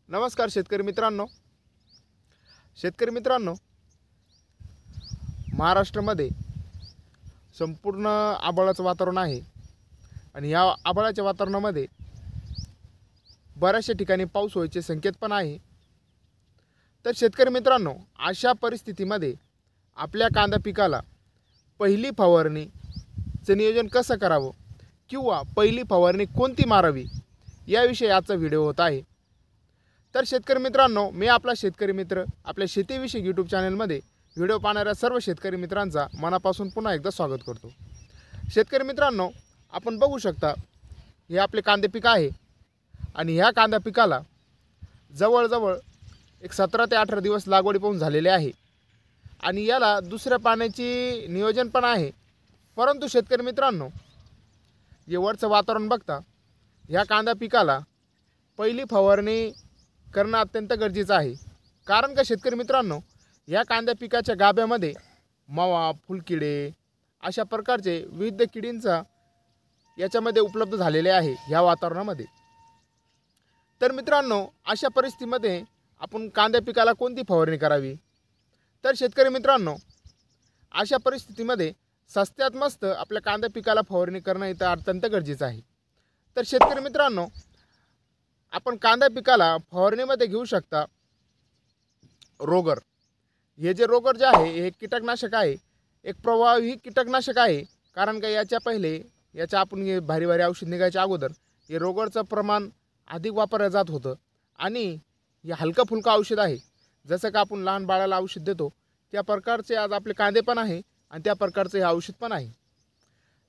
नमस्कार शेतकरी मित्रांनो, महाराष्ट्रामध्ये संपूर्ण आभाळाचं वातावरण आहे आणि या आभाळाच्या वातावरणामध्ये बऱ्याचशा ठिकाणी पाऊस व्हायचे संकेत पण आहे। तर शेतकरी मित्रांनो, अशा परिस्थितीमध्ये आपल्या कांदा पिकाला पहिली फवारणीचं नियोजन कसं करावं किंवा पहिली फवारणी कोणती मारावी याविषयी आजचा व्हिडिओ होत आहे। तर शेतकरी मित्रांनो, मी आपला शेतकरी मित्र आपल्या शेतीविषयी यूट्यूब चॅनलमध्ये व्हिडिओ पाहणाऱ्या सर्व शेतकरी मित्रांचा मनापासून पुन्हा एकदा स्वागत करतो। शेतकरी मित्रांनो, आपण बघू शकता हे आपले कांदे पीक आहे आणि ह्या कांदा पिकाला जवळजवळ एक 17 ते 18 दिवस लागवडी पाहून झालेले आहे आणि याला दुसऱ्या पाण्याची नियोजन पण आहे। परंतु शेतकरी मित्रांनो, जे वरचं वातावरण बघता ह्या कांदा पिकाला पहिली फवारणी करणं अत्यंत गरजेचं आहे। कारण का शेतकरी मित्रांनो, या कांदा पिकाच्या गाभ्यामध्ये मावा, फुलकिडे अशा प्रकारचे विविध किडींचा याच्यामध्ये उपलब्ध झालेले आहे ह्या वातावरणामध्ये। तर मित्रांनो, अशा परिस्थितीमध्ये आपण कांदा पिकाला कोणती फवारणी करावी? तर शेतकरी मित्रांनो, अशा परिस्थितीमध्ये सस्त्यात मस्त आपल्या कांदा पिकाला फवारणी करणं इथं अत्यंत गरजेचं आहे। तर शेतकरी मित्रांनो, आपण कांदा पिकाला फवारणीमध्ये घेऊ शकता रोगर। हे जे रोगर जे आहे हे कीटकनाशक आहे, एक प्रभावी कीटकनाशक आहे। कारण का याच्या आपण भारी औषध निघायच्या अगोदर हे रोगरचं प्रमाण अधिक वापरलं जात होतं आणि हे हलकं फुलकं औषध आहे। जसं का आपण लहान बाळाला औषध देतो त्या प्रकारचे आज आपले कांदे पण आहे आणि त्या प्रकारचे हे औषध पण आहे।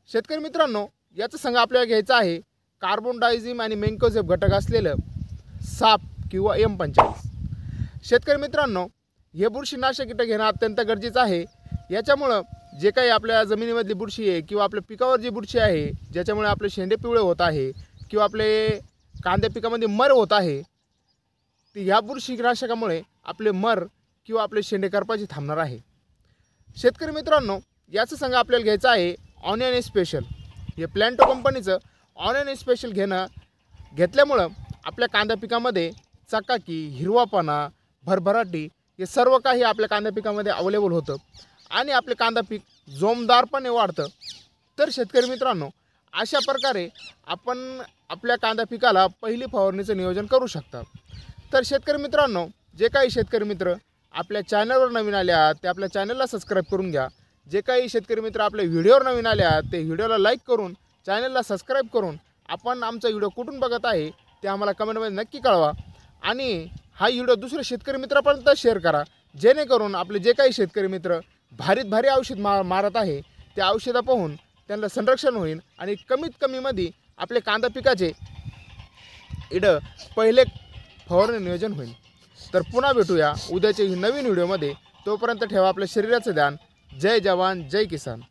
शेतकरी मित्रांनो, याचं संघ आपल्याला घ्यायचं आहे कार्बोनडायझिम आणि मेन्कोझेब घटक असलेलं साप किंवा M45। शेतकरी मित्रांनो, हे बुरशीनाशक कीटक घेणं अत्यंत गरजेचं आहे। याच्यामुळं जे काही आपल्या जमिनीमधली बुरशी आहे किंवा आपल्या पिकावर जी बुरशी आहे ज्याच्यामुळे आपले शेंडे पिवळे होत आहे किंवा आपले कांद्या पिकामध्ये मर होत आहे, ती ह्या बुरशीनाशकामुळे आपले मर किंवा आपले शेंडे करपाचे थांबणार आहे। शेतकरी मित्रांनो, याचं संघ आपल्याला घ्यायचं आहे ऑनियन स्पेशल। हे प्लॅन्टो कंपनीचं ऑनियन स्पेशल घेतल्यामुळं आपल्या कांदा पिकामध्ये चकाकी, हिरवापणा, भरभराटी हे सर्व काही आपल्या कांदा पिकामध्ये अवेलेबल होतं आणि आपले कांदा पीक जोमदारपणे वाढतं। तर शेतकरी मित्रांनो, अशा प्रकारे आपण आपल्या कांदा पिकाला पहिली फवारणीचं नियोजन करू शकता। तर शेतकरी मित्रांनो, जे काही शेतकरी मित्र आपल्या चॅनलवर नवीन आले आहात ते आपल्या चॅनलला सबस्क्राईब करून घ्या। जे काही शेतकरी मित्र आपल्या व्हिडिओवर नवीन आले आहात ते व्हिडिओला लाईक करून चॅनलला सबस्क्राईब करून आपण आमचा व्हिडिओ कुठून बघत आहे ते आम्हाला कमेंटमध्ये नक्की कळवा आणि हा व्हिडिओ दुसऱ्या शेतकरी मित्रापर्यंत शेअर करा, जेणेकरून आपले जे काही शेतकरी मित्र भारी औषध मारत आहे ते औषधं पाहून त्यांना संरक्षण होईल आणि कमीत कमीमध्ये आपले कांदा पिकाचे इकडं पहिले फवारणी नियोजन होईल। तर पुन्हा भेटूया उद्याच्या नवीन व्हिडिओमध्ये। तोपर्यंत ठेवा आपल्या शरीराचं ध्यान। जय जवान जय किसान।